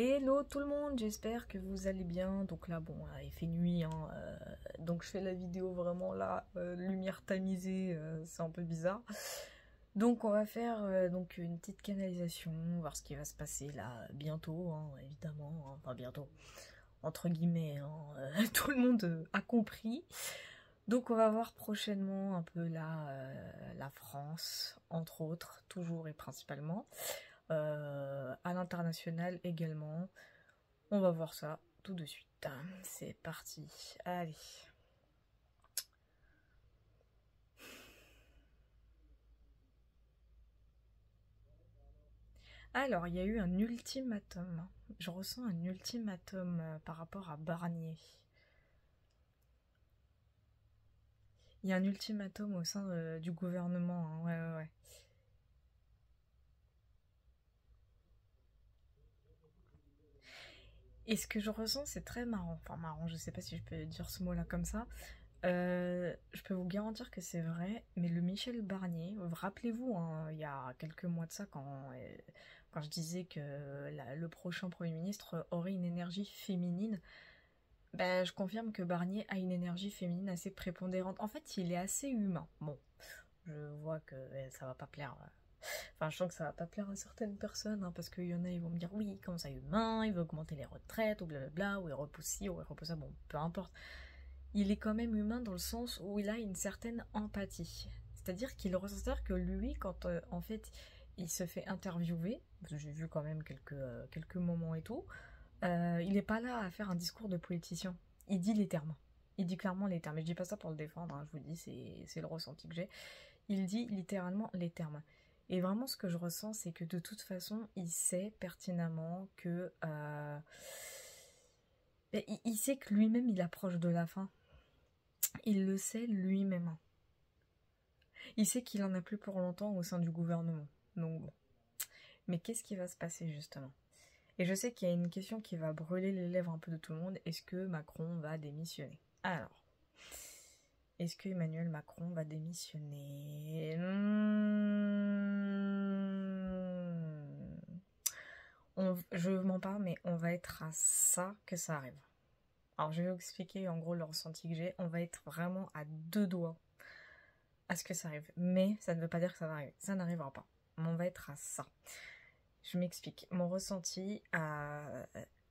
Hello tout le monde, j'espère que vous allez bien. Donc là, bon, il fait nuit, hein, donc je fais la vidéo vraiment là, lumière tamisée, c'est un peu bizarre. Donc on va faire donc une petite canalisation, voir ce qui va se passer là bientôt, hein, évidemment, hein, enfin bientôt, entre guillemets, hein, tout le monde a compris. Donc on va voir prochainement un peu là la France, entre autres, toujours et principalement. À l'international également. On va voir ça tout de suite. C'est parti. Allez. Alors, il y a eu un ultimatum. Je ressens un ultimatum par rapport à Barnier. Il y a un ultimatum au sein du gouvernement. Hein. Ouais. Et ce que je ressens, c'est très marrant. Enfin, marrant, je sais pas si je peux dire ce mot-là comme ça. Je peux vous garantir que c'est vrai, mais le Michel Barnier, rappelez-vous, hein, il y a quelques mois de ça, quand je disais que le prochain Premier ministre aurait une énergie féminine, ben, je confirme que Barnier a une énergie féminine assez prépondérante. En fait, il est assez humain. Bon, je vois que ça va pas plaire. Enfin, je sens que ça va pas plaire à certaines personnes, hein, parce qu'il y en a, ils vont me dire oui, comment ça humain, il veut augmenter les retraites, ou blablabla, ou il repousse ci, ou il repousse ça, bon, peu importe. Il est quand même humain dans le sens où il a une certaine empathie. C'est-à-dire qu'il ressent que lui, quand en fait il se fait interviewer, parce que j'ai vu quand même quelques moments et tout, il n'est pas là à faire un discours de politicien. Il dit les termes. Il dit clairement les termes. Et je dis pas ça pour le défendre, hein, je vous dis, c'est le ressenti que j'ai. Il dit littéralement les termes. Et vraiment, ce que je ressens, c'est que de toute façon, il sait pertinemment que... il sait que lui-même, il approche de la fin. Il le sait lui-même. Il sait qu'il en a plus pour longtemps au sein du gouvernement. Donc bon. Mais qu'est-ce qui va se passer justement? Et je sais qu'il y a une question qui va brûler les lèvres un peu de tout le monde. Est-ce que Macron va démissionner? Alors, est-ce que Emmanuel Macron va démissionner? Je m'en parle, mais on va être à ça que ça arrive. Alors je vais vous expliquer en gros le ressenti que j'ai. On va être vraiment à deux doigts à ce que ça arrive. Mais ça ne veut pas dire que ça va arriver. Ça n'arrivera pas. On va être à ça. Je m'explique. Mon ressenti,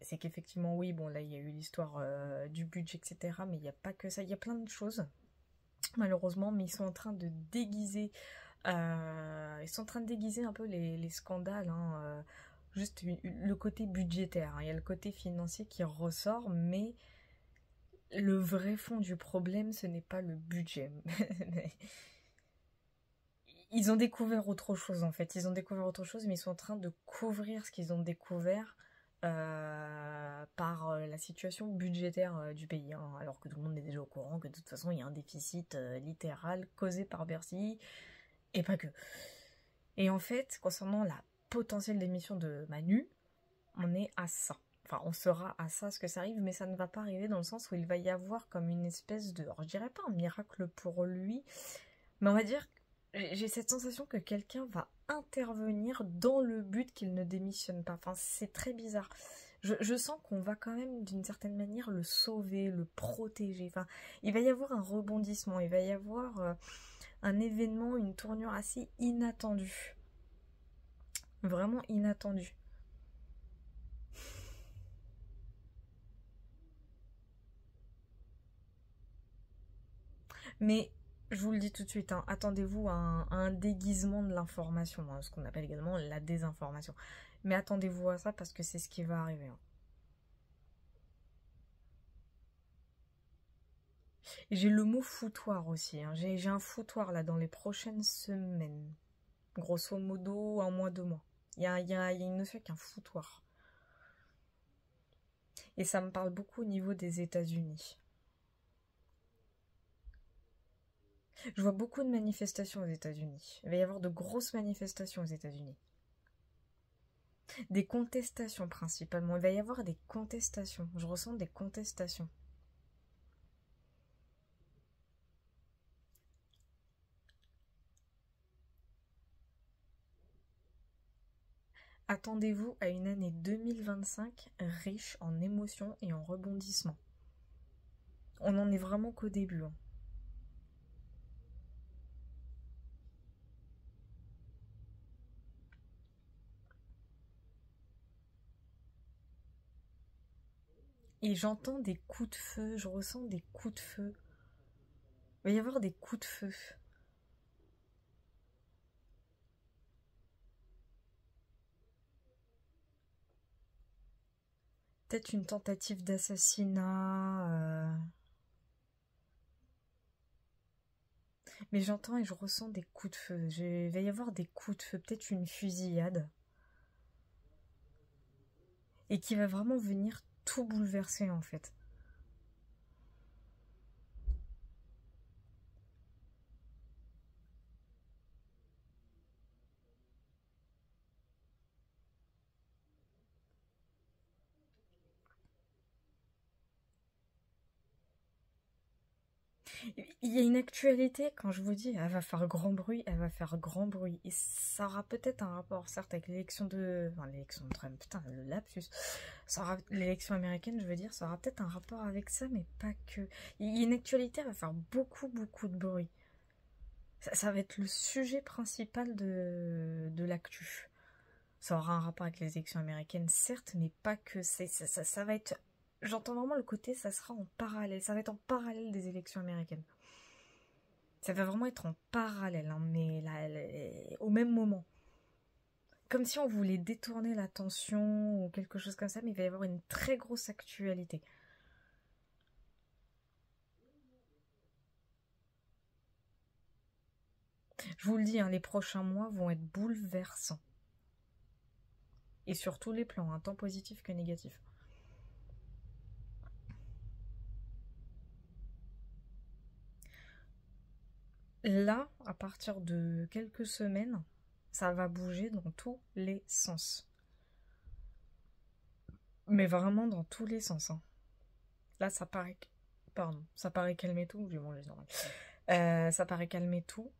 c'est qu'effectivement, oui, bon, là, il y a eu l'histoire du budget, etc. Mais il n'y a pas que ça. Il y a plein de choses, malheureusement, mais ils sont en train de déguiser. Ils sont en train de déguiser un peu les scandales, hein, juste le côté budgétaire. Hein. Il y a le côté financier qui ressort, mais le vrai fond du problème, ce n'est pas le budget. Ils ont découvert autre chose en fait. Ils ont découvert autre chose, mais ils sont en train de couvrir ce qu'ils ont découvert par la situation budgétaire du pays. Hein, alors que tout le monde est déjà au courant que de toute façon il y a un déficit littéral causé par Bercy et pas que. Et en fait, concernant la potentielle démission de Manu, on est à ça. Enfin, on sera à ça ce que ça arrive, mais ça ne va pas arriver dans le sens où il va y avoir comme une espèce de... Alors, je dirais pas un miracle pour lui, mais on va dire... J'ai cette sensation que quelqu'un va intervenir dans le but qu'il ne démissionne pas. Enfin, c'est très bizarre. Je sens qu'on va quand même, d'une certaine manière, le sauver, le protéger. Enfin, il va y avoir un rebondissement, il va y avoir un événement, une tournure assez inattendue. Vraiment inattendue. Mais je vous le dis tout de suite, hein, attendez-vous à un déguisement de l'information, hein, ce qu'on appelle également la désinformation. Mais attendez-vous à ça parce que c'est ce qui va arriver. Hein. J'ai le mot foutoir aussi. Hein. J'ai un foutoir là dans les prochaines semaines. Grosso modo, un mois, 2 mois. Il y a une notion avec un foutoir. Et ça me parle beaucoup au niveau des États-Unis. Je vois beaucoup de manifestations aux États-Unis. Il va y avoir de grosses manifestations aux États-Unis. Des contestations principalement. Il va y avoir des contestations. Je ressens des contestations. Attendez-vous à une année 2025 riche en émotions et en rebondissements. On n'en est vraiment qu'au début. Hein. Et j'entends des coups de feu, je ressens des coups de feu. Il va y avoir des coups de feu. Peut-être une tentative d'assassinat. Mais j'entends et je ressens des coups de feu. Il va y avoir des coups de feu, peut-être une fusillade. Et qui va vraiment venir tout bouleverser en fait. Il y a une actualité, quand je vous dis, elle va faire grand bruit, elle va faire grand bruit. Et ça aura peut-être un rapport, certes, avec l'élection de... Enfin, l'élection de Trump, putain, le lapsus. L'élection américaine, je veux dire, ça aura peut-être un rapport avec ça, mais pas que. Il y a une actualité, elle va faire beaucoup, beaucoup de bruit. Ça va être le sujet principal de l'actu. Ça aura un rapport avec les élections américaines, certes, mais pas que. Ça va être... J'entends vraiment le côté, ça sera en parallèle. Ça va être en parallèle des élections américaines. Ça va vraiment être en parallèle, hein, mais là, au même moment. Comme si on voulait détourner l'attention ou quelque chose comme ça, mais il va y avoir une très grosse actualité. Je vous le dis, hein, les prochains mois vont être bouleversants. Et sur tous les plans, hein, tant positif que négatif. Là, à partir de quelques semaines, ça va bouger dans tous les sens. Mais vraiment dans tous les sens. Hein. Là, ça paraît... Pardon, ça paraît calmer tout. J'ai mangé normal. Ça paraît calmer tout,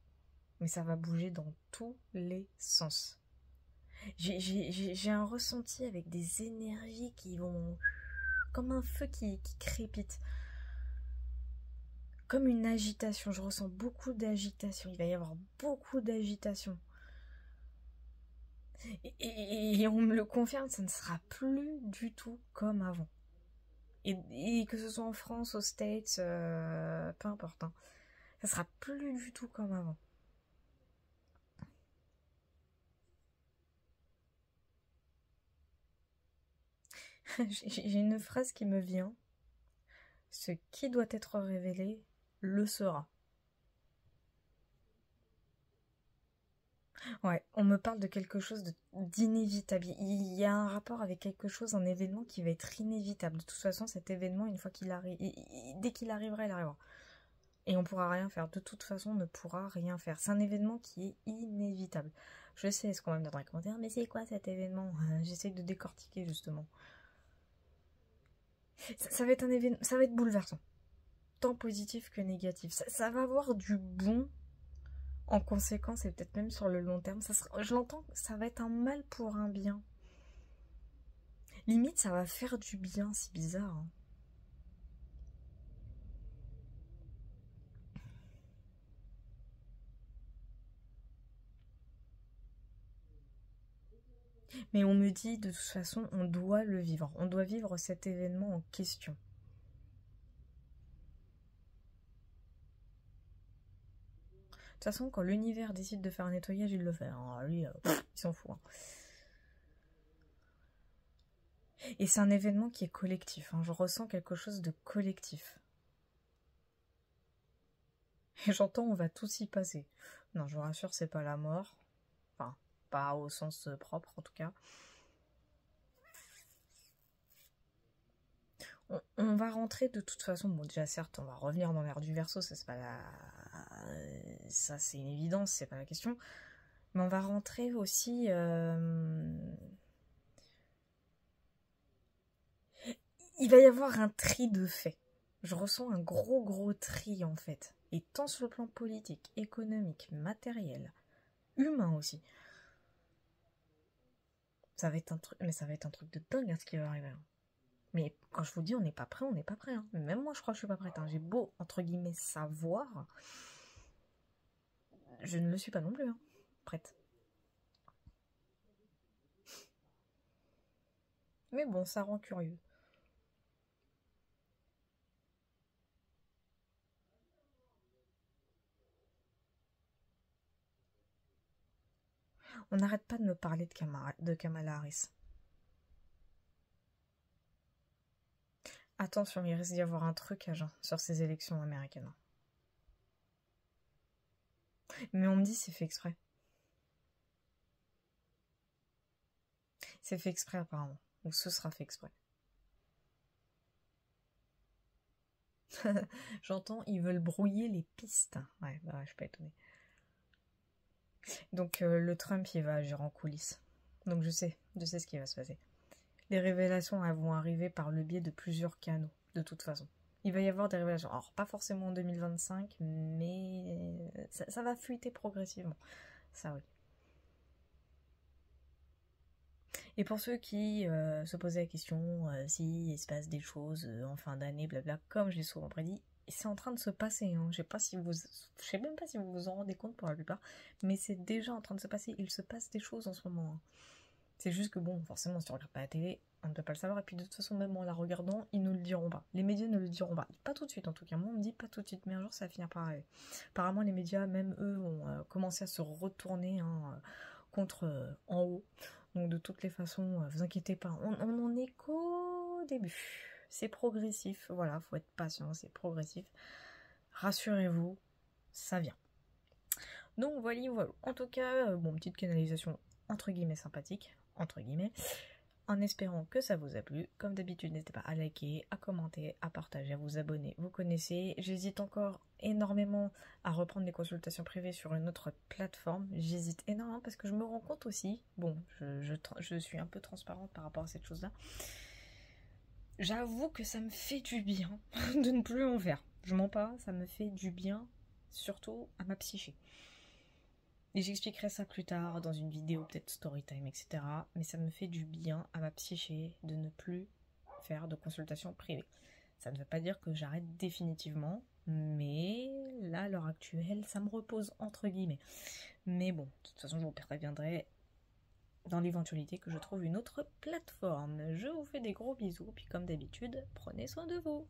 mais ça va bouger dans tous les sens. J'ai un ressenti avec des énergies qui vont... Comme un feu qui crépite. Comme une agitation. Je ressens beaucoup d'agitation. Il va y avoir beaucoup d'agitation. Et on me le confirme, ça ne sera plus du tout comme avant. Et que ce soit en France, aux States, peu importe. Hein, ça sera plus du tout comme avant. J'ai une phrase qui me vient. Ce qui doit être révélé le sera. Ouais, on me parle de quelque chose d'inévitable. Il y a un rapport avec quelque chose, un événement qui va être inévitable. De toute façon, cet événement, une fois qu'il arrive, dès qu'il arrivera, il arrivera. Et on pourra rien faire. De toute façon, on ne pourra rien faire. C'est un événement qui est inévitable. Je sais ce qu'on va me dire dans les commentaires, mais c'est quoi cet événement? J'essaie de décortiquer justement. Ça va être un événement, ça va être bouleversant. Tant positif que négatif. Ça va avoir du bon en conséquence et peut-être même sur le long terme. Je l'entends, ça va être un mal pour un bien. Limite, ça va faire du bien, c'est bizarre. Hein. Mais on me dit, de toute façon, on doit le vivre. On doit vivre cet événement en question. De toute façon, quand l'univers décide de faire un nettoyage, il le fait. Alors, lui, il s'en fout. Hein. Et c'est un événement qui est collectif. Hein. Je ressens quelque chose de collectif. Et j'entends, on va tous y passer. Non, je vous rassure, c'est pas la mort. Enfin, pas au sens propre, en tout cas. On va rentrer de toute façon. Bon, déjà, certes, on va revenir dans l'ère du Verseau. Ça, c'est pas la... Ça, c'est une évidence, c'est pas la question. Mais on va rentrer aussi... Il va y avoir un tri de faits. Je ressens un gros tri, en fait. Et tant sur le plan politique, économique, matériel, humain aussi. Ça va être un truc, mais ça va être un truc de dingue, hein, ce qui va arriver. Hein. Mais quand je vous dis on n'est pas prêt, on n'est pas prêt. Hein. Même moi, je crois que je suis pas prête. Hein. J'ai beau, entre guillemets, savoir, je ne le suis pas non plus. Hein. Prête. Mais bon, ça rend curieux. On n'arrête pas de me parler de Kamala Harris. Attention, il risque d'y avoir un trucage sur ces élections américaines. Mais on me dit c'est fait exprès. C'est fait exprès apparemment. Ou ce sera fait exprès. J'entends, ils veulent brouiller les pistes. Ouais, bah ouais, je suis pas étonnée. Donc le Trump, il va agir en coulisses. Donc je sais ce qui va se passer. Les révélations, elles vont arriver par le biais de plusieurs canaux, de toute façon. Il va y avoir des révélations. Alors, pas forcément en 2025, mais ça va fuiter progressivement. Ça, oui. Et pour ceux qui se posaient la question s'il se passe des choses en fin d'année, blabla, comme j'ai souvent prédit, c'est en train de se passer. Hein. Je sais même pas si vous vous en rendez compte pour la plupart, mais c'est déjà en train de se passer. Il se passe des choses en ce moment. Hein. C'est juste que bon, forcément, si on regarde pas la télé, on ne peut pas le savoir. Et puis de toute façon, même en la regardant, ils ne le diront pas. Les médias ne le diront pas. Pas tout de suite, en tout cas. Moi, on me dit pas tout de suite, mais un jour, ça va finir par arriver. Apparemment, les médias, même eux, ont commencé à se retourner contre en haut. Donc de toutes les façons, vous inquiétez pas, on en est qu'au début. C'est progressif, voilà, faut être patient, c'est progressif. Rassurez-vous, ça vient. Donc voilà. En tout cas, bon, petite canalisation entre guillemets sympathique, entre guillemets, en espérant que ça vous a plu. Comme d'habitude, n'hésitez pas à liker, à commenter, à partager, à vous abonner. Vous connaissez, j'hésite encore énormément à reprendre des consultations privées sur une autre plateforme. J'hésite énormément parce que je me rends compte aussi, bon, je suis un peu transparente par rapport à cette chose-là. J'avoue que ça me fait du bien de ne plus en faire. Je mens pas, ça me fait du bien, surtout à ma psyché. Et j'expliquerai ça plus tard dans une vidéo, peut-être storytime, etc. Mais ça me fait du bien à ma psyché de ne plus faire de consultation privée. Ça ne veut pas dire que j'arrête définitivement, mais là, à l'heure actuelle, ça me repose entre guillemets. Mais bon, de toute façon, je vous préviendrai dans l'éventualité que je trouve une autre plateforme. Je vous fais des gros bisous, puis comme d'habitude, prenez soin de vous.